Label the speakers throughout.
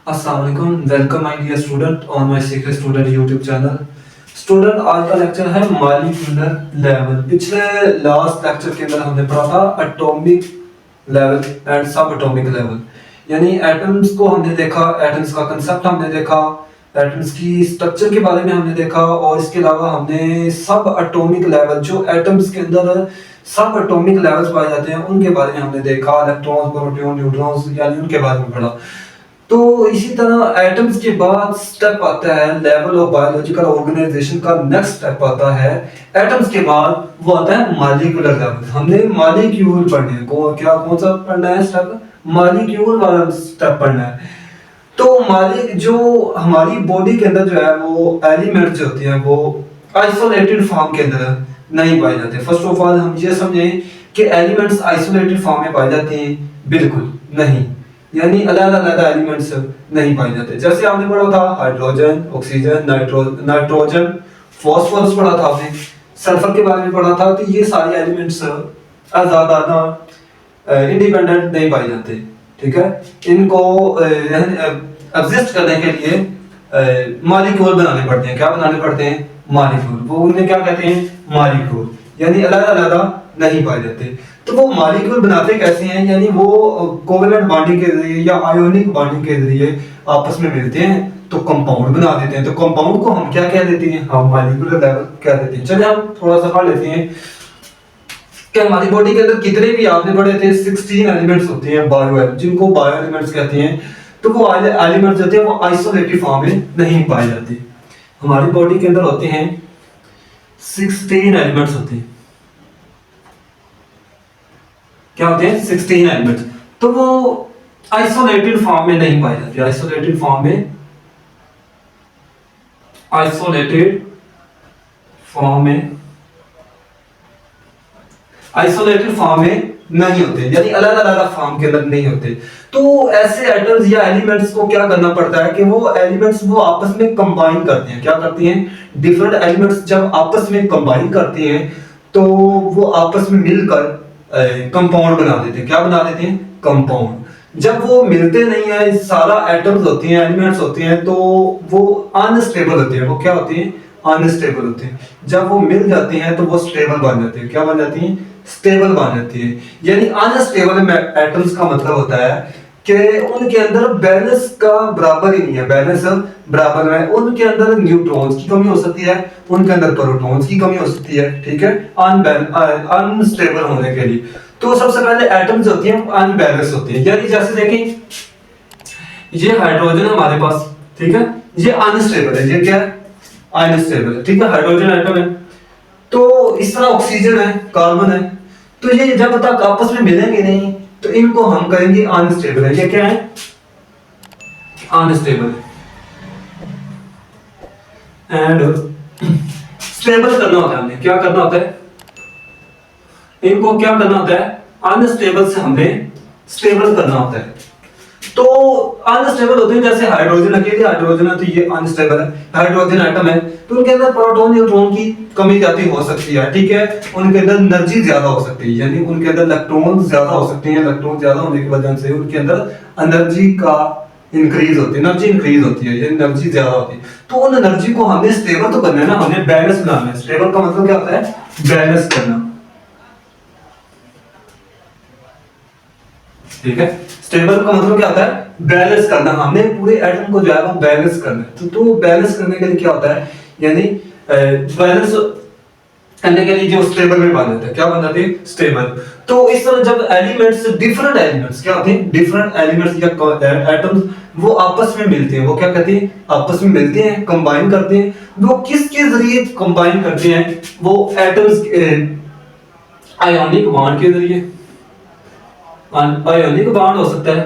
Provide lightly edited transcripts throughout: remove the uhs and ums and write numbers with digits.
Speaker 1: अस्सलाम वालेकुम, welcome my dear student on my secret student YouTube channel. Student, आज का लेक्चर है मॉलिक्यूलर लेवल। पिछले लास्ट लेक्चर के अंदर हमने पढ़ा था atomic level and sub atomic level, यानी एटम्स को हमने देखा, एटम्स का कंसेप्ट हमने देखा, एटम्स की स्ट्रक्चर के बारे में हमने देखा, और इसके अलावा हमने सब एटॉमिक लेवल, जो एटम्स के अंदर सब एटॉमिक लेवल्स पाए जाते हैं उनके बारे में हमने देखा। इलेक्ट्रॉन्स, प्रोटॉन, न्यूट्रॉन्स, यानी उनके बारे में पढ़ा। तो इसी तरह एटम्स के बाद स्टेप आता है लेवल ऑफ बायोलॉजिकल ऑर्गेनाइजेशन का। नेक्स्ट स्टेप आता है एटम्स के बाद, वो आता है मॉलिक्यूलर लेवल। हमने मॉलिक्यूल पढ़ने हैं, कौन सा पढ़ना है स्टेप? मॉलिक्यूल वाला स्टेप पढ़ना है। तो जो हमारी बॉडी के अंदर जो है वो एलिमेंट्स जो होती हैं वो आइसोलेटेड फॉर्म के अंदर नहीं पाए जाते। फर्स्ट ऑफ ऑल हम ये समझें कि एलिमेंट्स आइसोलेटेड फॉर्म में पाए जाते हैं? बिल्कुल नहीं, यानी अलग-अलग एलिमेंट्स नहीं पाए जाते। जैसे आपने पढ़ा था हाइड्रोजन, ऑक्सीजन, नाइट्रोजन, फास्फोरस पढ़ा था आपने, सल्फर के बारे में पढ़ा था। तो ये सारे एलिमेंट्स आजादाना इंडिपेंडेंट नहीं पाए जाते, ठीक है। इनको एग्जिस्ट करने के लिए मॉलिक्यूल बनाने पड़ते हैं। क्या बनाने पड़ते हैं? मॉलिक्यूल। वो उन्हें क्या कहते हैं? मॉलिक्यूल, यानी अलग-अलग नहीं पाए जाते। तो वो मॉलिक्यूल बनाते कैसे हैं? यानी वो कोवेलेंट बॉन्डिंग के जरिए या आयोनिक बॉन्डिंग के जरिए आपस में मिलते हैं तो कंपाउंड बना देते हैं। तो कंपाउंड को हम क्या कह देते हैं? हम मॉलिक्यूलर लेवल कह देते हैं। चलिए हम थोड़ा सा पढ़ लेते हैं कि हमारी बॉडी के अंदर कितने भी, आपने पढ़े थे 16 एलिमेंट्स होते हैं बायो, जिनको बायो एलिमेंट्स कहते हैं। तो वो एलिमेंट्स होते हैं वो आइसोलेटेड फॉर्म में नहीं पाए जाते। हमारी बॉडी के अंदर होते हैं 16 एलिमेंट्स होते हैं। क्या होते हैं? 16 एलिमेंट्स। तो वो आइसोलेटेड फॉर्म में नहीं पाए जाते। आइसोलेटेड फॉर्म में नहीं होते, यानी अलग अलग फॉर्म के अंदर नहीं होते। तो ऐसे एटम्स या एलिमेंट्स को क्या करना पड़ता है कि वो एलिमेंट्स वो आपस में कंबाइन करते हैं। क्या करते हैं? डिफरेंट एलिमेंट्स जब आपस में कंबाइन करते हैं तो वो आपस में मिलकर कंपाउंड बना देते हैं। क्या बना देते हैं? कंपाउंड। जब वो मिलते नहीं है, सारा एटम्स होते हैं, एलिमेंट्स होते हैं, तो वो अनस्टेबल होते हैं। वो क्या होते हैं? अनस्टेबल होते हैं। जब वो मिल जाते हैं तो वो स्टेबल बन जाते हैं। क्या बन जाती हैं? स्टेबल बन जाती है। यानी अनस्टेबल एटम्स का मतलब होता है कि उनके अंदर बैलेंस का बराबर ही नहीं है, बैलेंस बराबर है। उनके अंदर न्यूट्रॉन्स की कमी हो सकती है, उनके अंदर प्रोटॉन्स की कमी हो सकती है, ठीक है, अनस्टेबल होने के लिए। तो सबसे पहले एटम्स होती हैं अनबैलेंस होती हैं। यानी जैसे देखें, ये हाइड्रोजन हमारे पास, ठीक है, ये अनस्टेबल है। ये क्या है? अनस्टेबल है, ठीक है, हाइड्रोजन एटम है। तो इस तरह ऑक्सीजन है, कार्बन है। तो ये जब तक आपस में मिलेंगे नहीं तो इनको हम कहेंगे अनस्टेबल है। ये क्या है? अनस्टेबल। एंड स्टेबल करना होता है हमने। क्या करना होता है? इनको क्या करना होता है? अनस्टेबल से हमें स्टेबल करना होता है। तो अनस्टेबल होते हैं, जैसे हाइड्रोजन, अकेले हाइड्रोजन है तो ये अनस्टेबल है, हाइड्रोजन एटम है। तो उनके अंदर प्रोटॉन न्यूट्रॉन की कमी जाती हो सकती है, ठीक है। उनके अंदर एनर्जी ज्यादा हो सकती है, यानी उनके अंदर इलेक्ट्रॉन ज्यादा हो सकते हैं। इलेक्ट्रॉन ज्यादा होने की वजह से उनके अंदर एनर्जी का इंक्रीज होती है, एनर्जी इंक्रीज होती है, यानी एनर्जी ज्यादा होती है। तो उन एनर्जी को हमने स्टेबल तो करना है ना, हमने बैलेंस बनाना है। स्टेबल का मतलब क्या होता है? बैलेंस करना, ठीक है। स्टेबल का मतलब क्या होता है? बैलेंस करना। हमने पूरे एटम को जो है वो बैलेंस करना है। तो बैलेंस करने के लिए क्या होता है? यानी बैलेंस करने के लिए जो स्टेबल में बन जाता है। क्या बन जाती है? स्टेबल। तो इस तरह जब एलिमेंट्स, डिफरेंट एलिमेंट्स क्या होते हैं? डिफरेंट एलिमेंट्स या एटम्स वो आपस में मिलते हैं। वो क्या कहते हैं? आपस में मिलते हैं, कंबाइन करते हैं। वो किसके जरिए कंबाइन करते हैं? वो एटम्स आयोनिक बॉन्ड के जरिए। आयोनिक बॉन्ड हो सकता है,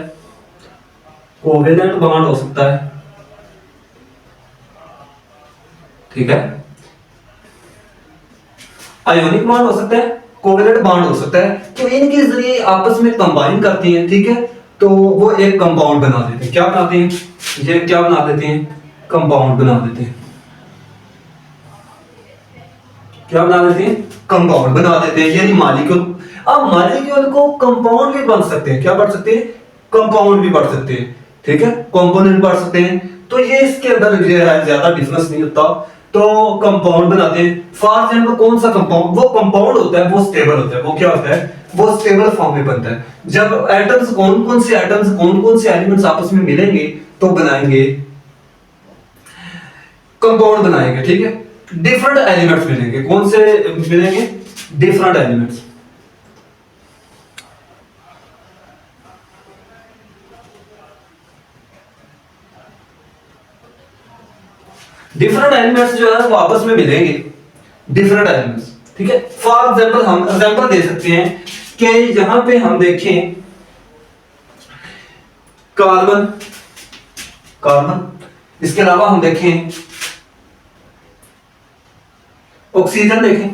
Speaker 1: कोवेलेंट बॉन्ड हो सकता है, ठीक है। आयोनिक बॉन्ड हो सकता है, कोवेलेंट बॉन्ड हो सकता है। तो इनके जरिए आपस में कंबाइन करती हैं, ठीक है। तो वो एक कंपाउंड बना देते हैं। क्या बनाते हैं? ये क्या बना देते हैं? कंपाउंड बना देते हैं। क्या बना देते हैं? कंपाउंड बना देते हैं, यानी मॉलिक्यूल। अब मॉलिक्यूल को कंपाउंड भी बन सकते हैं। क्या बन सकते हैं? कंपाउंड भी बन सकते हैं। ठीक है, कंपोनेंट पढ़ सकते हैं। तो ये इसके अंदर जो है ज्यादा डिफरेंस नहीं होता। तो कंपाउंड बनाते हैं, फॉर एग्जाम्पल कौन सा कंपाउंड, वो कंपाउंड होता है वो स्टेबल होता है, वो क्या होता है, वो स्टेबल फॉर्म में बनता है। जब एटम्स कौन कौन से एटम्स कौन कौन से एलिमेंट्स आपस में मिलेंगे तो बनाएंगे कंपाउंड बनाएंगे। ठीक है, डिफरेंट एलिमेंट्स मिलेंगे, कौन से मिलेंगे, डिफरेंट एलिमेंट्स। डिफरेंट एलिमेंट्स जो है वो आपस में मिलेंगे, डिफरेंट एलिमेंट्स। ठीक है, फॉर एग्जांपल हम एग्जांपल दे सकते हैं कि यहां पे हम देखें कार्बन, कार्बन, इसके अलावा हम देखें ऑक्सीजन देखें,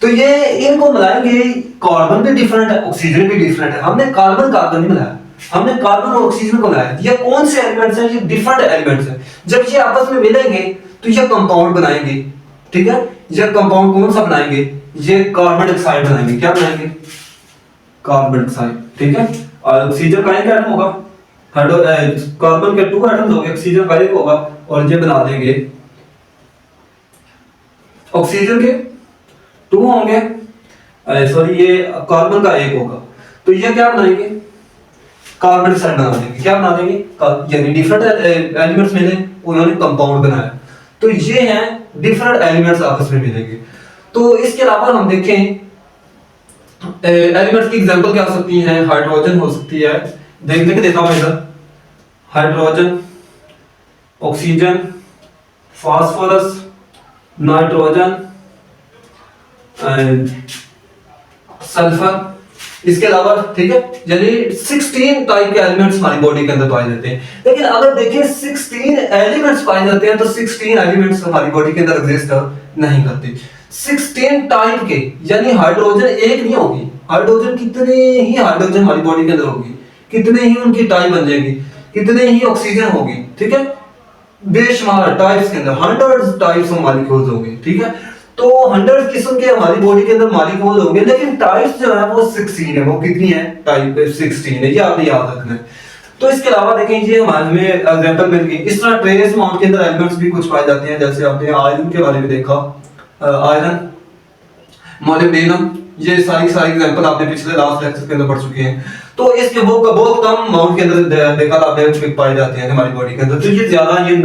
Speaker 1: तो ये इनको मिलाएंगे, कार्बन भी डिफरेंट है ऑक्सीजन भी डिफरेंट है, हमने कार्बन कार्बन नहीं मिलाया, हमने कार्बन और ऑक्सीजन को मिलाया। ये कौन से एलिमेंट्स हैं, ये डिफरेंट एलिमेंट्स हैं। जब ये आपस में मिलेंगे तो ये कंपाउंड बनाएंगे। ठीक है, ये कंपाउंड कौन सा बनाएंगे, ये कार्बन डाइऑक्साइड बनाएंगे। क्या बनाएंगे, कार्बन डाइऑक्साइड। ठीक है, और ऑक्सीजन का एक एटम होगा, कार्बन के 2 एटम्स होंगे, ऑक्सीजन का एक होगा, और ये बना देंगे ऑक्सीजन के 2 होंगे, सॉरी ये कार्बन का 1 होगा, तो ये क्या बनाएंगे, कार्बन डाइऑक्साइड बना देंगे। क्या बना देंगे, यानी डिफरेंट एलिमेंट्स मिले, उन्होंने कंपाउंड बनाया, तो ये हैं डिफरेंट एलिमेंट्स आपस में मिलेंगे। तो इसके अलावा हम देखें एलिमेंट्स की एग्जांपल क्या हो सकती हैं, हाइड्रोजन हो सकती है, देखने के देता हूं इधर, hydrogen, oxygen, phosphorus, nitrogen, sulphur, इसके अलावा। ठीक है, यानी 16 टाइप के एलिमेंट्स हमारी बॉडी के अंदर पाए जाते हैं। लेकिन अगर देखें 16 एलिमेंट्स पाए जाते हैं तो 16 एलिमेंट्स हमारी बॉडी के अंदर एग्जिस्ट नहीं करते। 16 टाइप के, यानी हाइड्रोजन एक नहीं होगी, हाइड्रोजन कितने ही हाइड्रोजन हमारी बॉडी के अंदर होगी, कितने ही उनकी टाइप बन जाएगी, कितने ही ऑक्सीजन होगी। ठीक है, बेशुमार टाइप्स के अंदर 100 टाइप्स ऑफ मॉलिक्यूल्स होंगे। ठीक है, तो 100 किस्म के हमारी बॉडी के अंदर मॉलिक्यूल होंगे, लेकिन टाइप्स जो है वो 16 है। वो कितनी है, टाइप 16 है, ये आपने याद रखना है। तो इसके अलावा देखें, ये हमारे में एग्जांपल मिल गई। इस तरह ट्रेस अमाउंट के अंदर एलिमेंट्स भी कुछ पाए जाते हैं, जैसे आपने आयरन के बारे में देखा, आयरन, मोलिब्डेनम, ये सारी एग्जांपल आपने पिछले लास्ट लेक्चर के अंदर पढ़ चुके हैं। तो इसके वो बहुत कम अमाउंट के अंदर देखा आपने पाए जाते हैं हमारी बॉडी के अंदर। तो ये ज्यादा, ये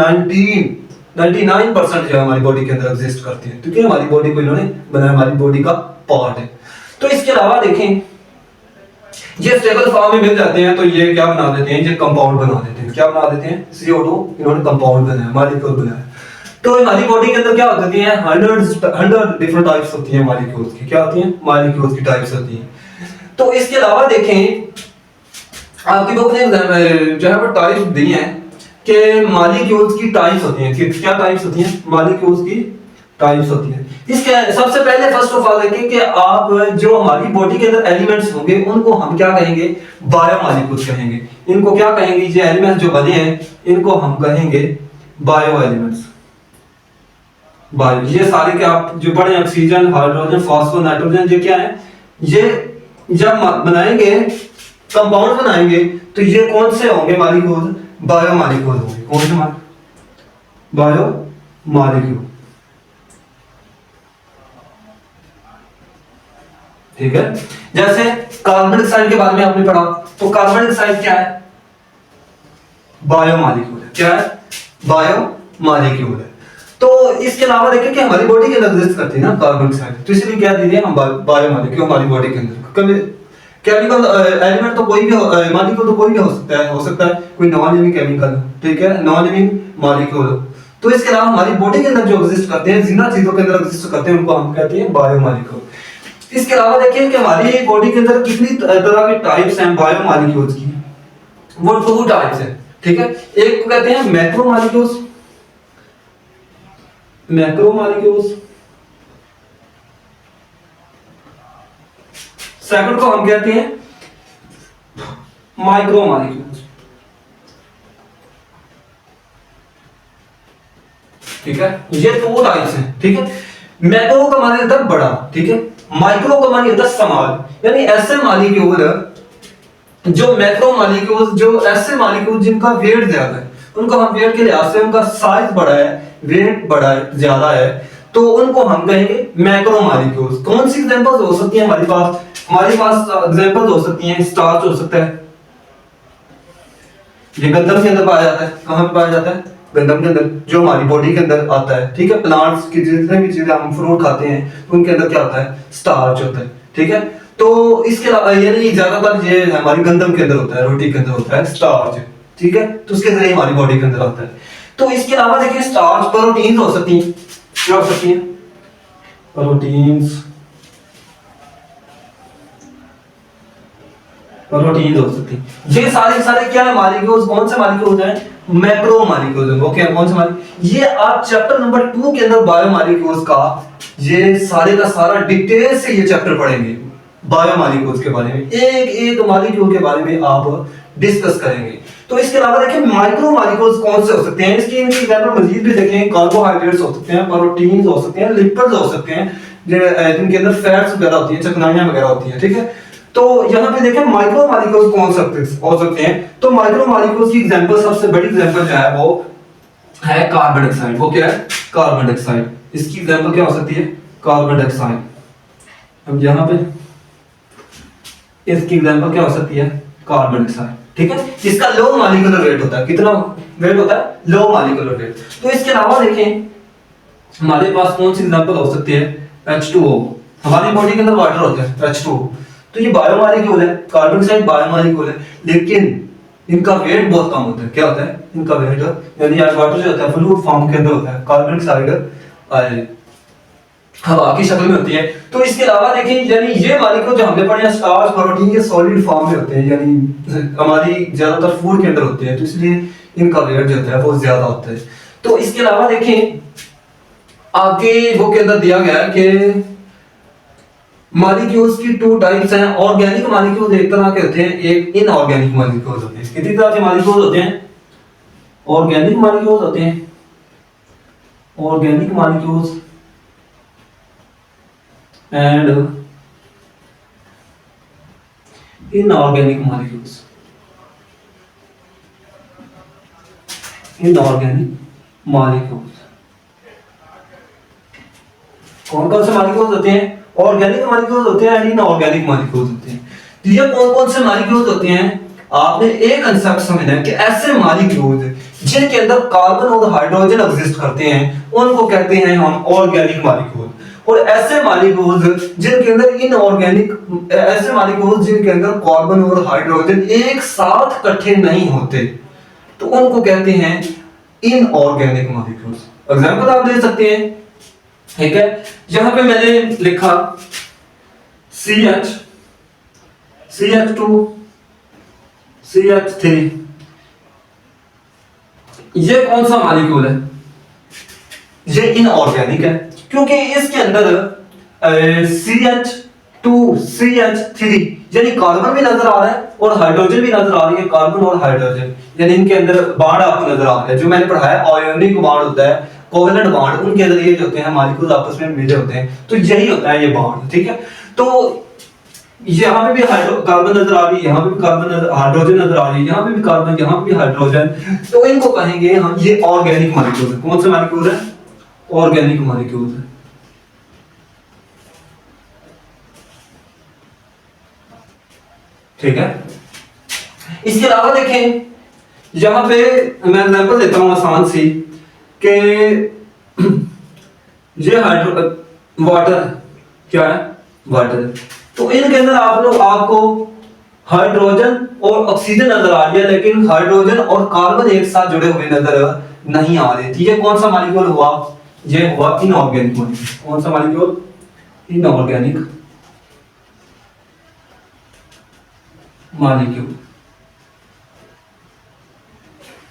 Speaker 1: 99% जो हमारी बॉडी के अंदर एग्जिस्ट करती है, क्योंकि हमारी बॉडी को इन्होंने बनाया, हमारी बॉडी का पार्ट है। तो इसके अलावा देखें, ये स्टेबल फॉर्म में मिल जाते हैं, तो ये क्या बना देते हैं, ये कंपाउंड बना देते हैं। क्या बना देते हैं, CO2 इन्होंने कंपाउंड बनाया, मॉलिक्यूल बनाया। तो हमारी बॉडी के अंदर क्या होती है, 100 डिफरेंट टाइप्स होती हैं मॉलिक्यूल्स की। क्या होती हैं, मॉलिक्यूल्स की टाइप्स होती हैं। तो इसके अलावा देखें, आपकी बुक ने जो है वो टाइप्स दी हैं कि मॉलिक्यूल्स की टाइप्स होती हैं। क्या टाइप्स होती हैं, मॉलिक्यूल्स की टाइप्स होती हैं। इसके सबसे पहले फर्स्ट ऑफ ऑल देखें कि आप जो हमारी बॉडी के अंदर एलिमेंट्स होंगे उनको हम क्या कहेंगे, बायोमॉलिक्यूल्स कहेंगे। इनको क्या कहेंगे, ये एलिमेंट्स जो बने हैं इनको हम कहेंगे बायो एलिमेंट्स। बायो, ये सारे के आप जो पढ़े, ऑक्सीजन, हाइड्रोजन, फास्फोर, नाइट्रोजन, ये क्या है, ये जब बनाएंगे, कंपाउंड बनाएंगे, तो ये कौन से होंगे मॉलिक्यूल, बायो मॉलिक्यूल होंगे। कौन से, बायो मॉलिक्यूल। ठीक है, जैसे कार्बन डाइऑक्साइड के बारे में आपने पढ़ा, तो कार्बन डाइऑक्साइड क्या है, बायो मॉलिक्यूल है। क्या है, बायो मॉलिक्यूल है। तो इसके अलावा देखिए कि हमारी बॉडी के अंदर एग्जिस्ट करती है ना कार्बन डाइऑक्साइड, तो इसलिए क्या दीजिए हम बायो मॉलिक्यूल हमारी बॉडी के अंदर। केमिकल एलिमेंट तो कोई भी मॉलिक्यूल तो कोई भी हो सकता है कोई नॉन लिविंग केमिकल। ठीक है, नॉन लिविंग मॉलिक्यूल। तो इसके अलावा हमारी बॉडी के अंदर जो एग्जिस्ट करते हैं, जिन चीजों के अंदर एग्जिस्ट करते हैं, उनको हम कहते हैं बायो मॉलिक्यूल। इसके अलावा देखिए कि हमारी बॉडी के अंदर कितनी तरह के टाइप्स हैं बायो मॉलिक्यूल्स की, वो 2 टाइप्स हैं। ठीक है, एक को कहते हैं macro molecules, macro molecules, second को हम कहते हैं माइक्रो मॉलिक्यूल्स। ठीक है, ये 2 टाइप्स हैं। ठीक है, मैक्रो का माने होता है बड़ा, ठीक है, माइक्रो का माने होता है स्मॉल, यानी ऐसे मॉलिक्यूल जो मैक्रो मॉलिक्यूल्स, जो ऐसे मॉलिक्यूल जिनका वेट ज्यादा है, उनको हम वेट के लिहाज से उनका साइज बड़ा है, वेट बड़ा है, ज्यादा है, तो उनको हम कहेंगे मैक्रो मॉलिक्यूल्स। कौन सी एग्जांपल्स हो सकती है हमारे पास? हमारे पास एग्जांपल्स हो सकती हैं, स्टार्च हो सकता है, ये गंदम के अंदर पाया जाता है। कहां पे पाया जाता है? गंदम के अंदर, जो हमारी बॉडी के अंदर आता है, ठीक है। प्लांट्स की जितने भी चीजें हम फ्रूट खाते हैं उनके अंदर क्या होता है? स्टार्च होता है, ठीक है। तो इसके अलावा यानी ज्यादातर ये हमारी गंदम के अंदर होता है, रोटी के अंदर होता है स्टार्च, ठीक है। तो उसके जरिए हमारी बॉडी के अंदर आता है। तो इसके अलावा देखिए स्टार्च प्रोटीन्स हो सकती हैं, क्या हो सकती हैं? प्रोटीन्स, प्रोटीन्स हो सकती हैं। ये सारे क्या है? मॉलिक्यूल्स। कौन से मॉलिक्यूल्स हैं? Macro molecules. ओके, कौन से मॉलिक्यूल? ये आप चैप्टर नंबर 2 के अंदर बायो मॉलिक्यूल्स का ये सारे का सारा डिटेल से ये चैप्टर पढ़ेंगे। बायो मॉलिक्यूल्स के बारे में, एक एक मॉलिक्यूल के बारे में आप डिस्कस करेंगे। तो इसके अलावा देखिए माइक्रो मॉलिक्यूल्स कौन से हो सकते हैं? इसकी इनकी एग्जांपल मजीद भी देखें। कार्बोहाइड्रेट्स हो सकते हैं, प्रोटीन्स हो सकते हैं, लिपिड्स हो सकते हैं, जिनके अंदर फैट्स वगैरह होती है, चिकनाइयां वगैरह होती हैं, ठीक है। तो यहाँ पे देखें माइक्रो मॉलिक्यूल्स कौन हो सकते हैं। तो माइक्रो मॉलिक्यूल्स की एग्जांपल, सबसे बड़ी एग्जांपल जो है वो है कार्बन डाइऑक्साइड। वो क्या है? Carbon dioxide. इसकी एग्जांपल क्या हो सकती है? Carbon dioxide. अब यहाँ पे इसकी एग्जांपल क्या हो सकती है? कार्बन डाइऑक्साइड, ठीक है। इसका लो मॉलिक्यूलर वेट होता है। कितना वेट होता है? Low molecular weight. तो इसके अलावा देखें हमारे पास कौन सी एग्जांपल हो सकती है? H2O। हमारी बॉडी के अंदर वाटर होता है, H2O। तो ये बायो मॉलिक्यूल है, कार्बन डाइऑक्साइड बायो मॉलिक्यूल है, लेकिन इनका वेट बहुत कम होता है। क्या होता है इनका वेट? यानी यार वाटर जो होता है फ्लूइड फॉर्म के अंदर होता है, कार्बन डाइऑक्साइड हवा की शक्ल में होती है। तो इसके अलावा देखिए यानी ये मॉलिक्यूल जो हमने पढ़े हैं स्टार्च, प्रोटीन, ये सॉलिड फॉर्म में होते हैं, यानी हमारी ज्यादातर फूड के अंदर होते हैं, तो इसलिए इनका वेट जो होता है वो ज्यादा होता है। तो इसके अलावा देखें आगे बुक के अंदर दिया गया है कि मॉलिक्यूल्स की 2 टाइप्स हैं। ऑर्गेनिक मॉलिक्यूल्स एक तरह के होते हैं, एक इनऑर्गेनिक मॉलिक्यूल्स होते हैं। कितनी तरह के मॉलिक्यूल्स होते हैं? ऑर्गेनिक मॉलिक्यूल्स होते हैं, organic molecules and inorganic molecules. Inorganic molecules कौन कौन से मॉलिक्यूल्स होते हैं? ऑर्गेनिक मॉलिक्यूल्स होते हैं, इनऑर्गेनिक मॉलिक्यूल्स होते हैं। तो ये कौन कौन से मॉलिक्यूल्स होते हैं? आपने एक कंसेप्ट समझना है कि ऐसे मॉलिक्यूल्स जिनके अंदर कार्बन और हाइड्रोजन एग्जिस्ट करते हैं उनको कहते हैं हम ऑर्गेनिक मॉलिक्यूल। और ऐसे मॉलिक्यूल्स जिनके अंदर इनऑर्गेनिक, ऐसे मॉलिक्यूल्स जिनके अंदर कार्बन और हाइड्रोजन एक साथ इकट्ठे नहीं होते, तो उनको कहते हैं इनऑर्गेनिक मॉलिक्यूल्स। एग्जांपल आप दे सकते हैं, ठीक है। यहां पे मैंने लिखा CH, CH2, CH3। ये कौन सा मॉलिक्यूल है? ये इनऑर्गेनिक है, क्योंकि इसके अंदर CH2, CH3 यानी कार्बन भी नजर आ रहा है और हाइड्रोजन भी नजर आ रही है। कार्बन और हाइड्रोजन यानी इनके अंदर बॉन्ड आपको नजर आ रहा है, जो मैंने पढ़ाया आयोनिक बॉन्ड होता है, कोवेलेंट बॉन्ड, उनके जरिए जो होते हैं मॉलिक्यूल्स आपस में मिले होते हैं। तो यही होता है ये बॉन्ड, ठीक है। तो यहाँ पे भी कार्बन नजर आ रही है, यहाँ पे भी कार्बन नजर, हाइड्रोजन नजर आ रही है, यहाँ पे भी कार्बन, यहाँ पे भी हाइड्रोजन। तो इनको कहेंगे हम ये ऑर्गेनिक मॉलिक्यूल है। कौन से मॉलिक्यूल है? ऑर्गेनिक मॉलिक्यूल है, ठीक है। इसके अलावा देखें यहां पे मैं एग्जांपल देता हूं आसान सी कि ये वाटर क्या है? वाटर। तो इनके अंदर आपको हाइड्रोजन और ऑक्सीजन नजर आ रही है, लेकिन हाइड्रोजन और कार्बन एक साथ जुड़े हुए नजर नहीं आ रहे। ठीक है, कौन सा मॉलिक्यूल हुआ? ये हुआ इनऑर्गेनिक मॉलिक्यूल। कौन सा मॉलिक्यूल? Inorganic molecule.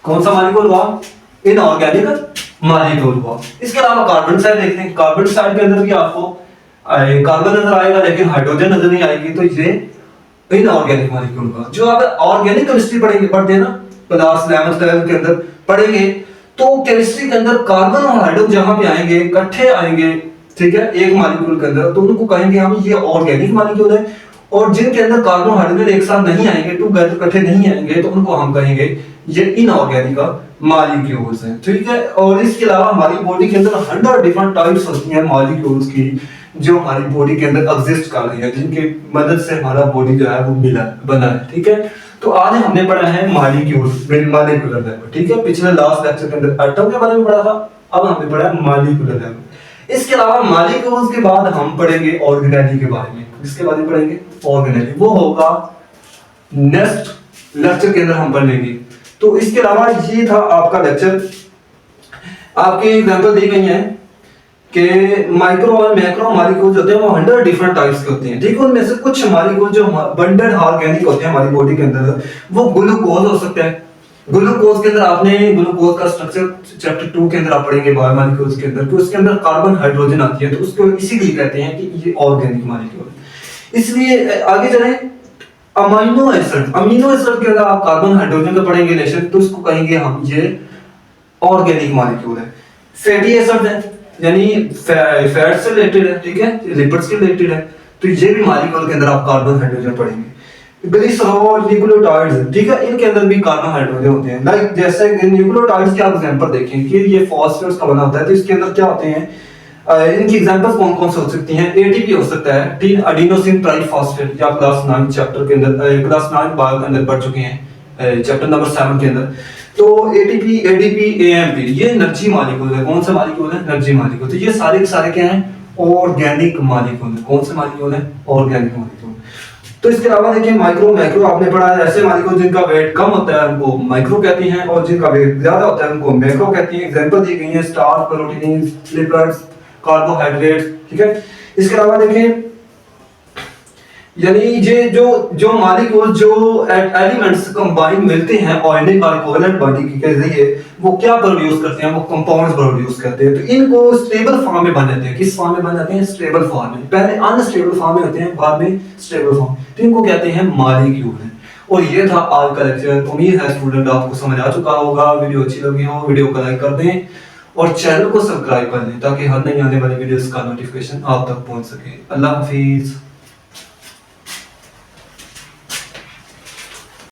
Speaker 1: कौन सा मॉलिक्यूल हुआ? इनऑर्गेनिक मॉलिक्यूल हुआ। इसके अलावा कार्बन डाइऑक्साइड देखते हैं। कार्बन डाइऑक्साइड के अंदर भी आपको कार्बन नजर आएगा, लेकिन हाइड्रोजन नजर नहीं आएगी, तो ये इनऑर्गेनिक मॉलिक्यूल हुआ। जो आप ऑर्गेनिक केमिस्ट्री पढ़ते हैं ना क्लास 11th 12th के अंदर पढ़ेंगे, तो केमिस्ट्री के अंदर कार्बन और हाइड्रोजन जहां पे आएंगे, इकट्ठे आएंगे, ठीक है, एक मॉलिक्यूल के अंदर, तो उनको कहेंगे हम ये ऑर्गेनिक मॉलिक्यूल है। और जिनके अंदर कार्बन हाइड्रोजन एक साथ नहीं आएंगे, टू गैस इकट्ठे नहीं आएंगे, तो उनको हम कहेंगे ये इनऑर्गेनिक मॉलिक्यूल्स हैं, ठीक है। और इसके अलावा हमारी बॉडी के अंदर 100 डिफरेंट टाइप्स होती हैं मॉलिक्यूल्स की, जो हमारी बॉडी के अंदर एग्जिस्ट कर रही है, जिनकी मदद से हमारा बॉडी जो है वो बना है, ठीक है। तो आज हमने पढ़ा है मॉलिक्यूल्स, मॉलिक्यूलर लेवल, ठीक है। पिछले लास्ट लेक्चर के अंदर एटम के बारे में पढ़ा था, अब हमने पढ़ा है मॉलिक्यूलर लेवल। इसके अलावा मॉलिक्यूल्स के बाद हम पढ़ेंगे ऑर्गेनेली के बारे में। इसके बारे में पढ़ेंगे ऑर्गेनेली, वो होगा नेक्स्ट लेक्चर के अंदर हम पढ़ लेंगे। तो इसके अलावा ये था आपका लेक्चर। आपके एग्जांपल दी गई हैं कि माइक्रो और मैक्रो मॉलिक्यूल्स होते हैं, वो 100 डिफरेंट टाइप्स के होते हैं, ठीक है। उनमें से कुछ मॉलिक्यूल जो अबंडेंट ऑर्गेनिक होते हैं हमारी बॉडी के अंदर, वो ग्लूकोज हो सकता है। ग्लूकोज के अंदर आपने ग्लूकोज का स्ट्रक्चर चैप्टर 2 के अंदर आप पढ़ेंगे बायोमॉलिक्यूल्स के अंदर, तो उसके अंदर कार्बन हाइड्रोजन आती है, तो उसको इसीलिए कहते हैं कि ये ऑर्गेनिक मॉलिक्यूल है। इसलिए आगे चलें, अमीनो एसिड, अमीनो एसिड के अंदर आप कार्बन हाइड्रोजन का पढ़ेंगे रिलेशन, तो उसको कहेंगे हम ये ऑर्गेनिक मॉलिक्यूल है। फैटी एसिड है, यानी फैट से रिलेटेड है, ठीक है, लिपिड्स से रिलेटेड है, तो ये भी मॉलिक्यूल के अंदर आप कार्बन हाइड्रोजन पढ़ेंगे। ग्लिसरॉल, न्यूक्लियोटाइड्स, ठीक है, इनके अंदर भी कार्बन हाइड्रोजन होते हैं। लाइक जैसे न्यूक्लियोटाइड्स के आप एग्जांपल देखें कि ये फॉस्फेट्स का बना होता है, तो इसके अंदर क्या होते हैं, इनकी एग्जांपल्स कौन कौन से हो सकती हैं। एटीपी हो सकता है, टीन एडिनोसिन ट्राइफॉस्फेट, या क्लास 9 चैप्टर के अंदर, क्लास 9 बायो के अंदर पढ़ चुके हैं, चैप्टर नंबर 7 के अंदर। तो एटीपी, एडीपी, एएमपी, ये एनर्जी मॉलिक्यूल है। कौन सा मॉलिक्यूल है? Energy molecule. तो ये सारे के सारे क्या हैं? ऑर्गेनिक मॉलिक्यूल है। कौन से मॉलिक्यूल है? Organic molecule. तो इसके अलावा देखिए माइक्रो मैक्रो आपने पढ़ा है, ऐसे मॉलिक्यूल जिनका वेट कम होता है उनको माइक्रो कहते हैं, और जिनका वेट ज्यादा होता है उनको मैक्रो कहते हैं। एग्जांपल दी गई है स्टार्च, प्रोटीन्स, लिपिड्स, कार्बोहाइड्रेट्स, ठीक है। इसके अलावा देखें, यानी ये जो मॉलिक्यूल, जो एलिमेंट्स कंबाइन मिलते हैं आयोनिक और कोवलेंट बॉन्डिंग के जरिए, वो क्या प्रोड्यूस करते हैं? वो कंपाउंड्स प्रोड्यूस करते हैं। तो इनको स्टेबल फॉर्म में बन जाते हैं। किस फॉर्म में बन जाते हैं? स्टेबल फॉर्म में। पहले अनस्टेबल फॉर्म में होते हैं, बाद में स्टेबल फॉर्म, तो इनको कहते हैं मॉलिक्यूल है। और ये था आज का लेक्चर। उम्मीद है स्टूडेंट आपको समझ आ चुका होगा। वीडियो अच्छी लगी हो, वीडियो को लाइक कर दें और चैनल को सब्सक्राइब कर लें, ताकि हर नई आने वाली वीडियोस का नोटिफिकेशन आप तक पहुंच सके। अल्लाह हाफिज।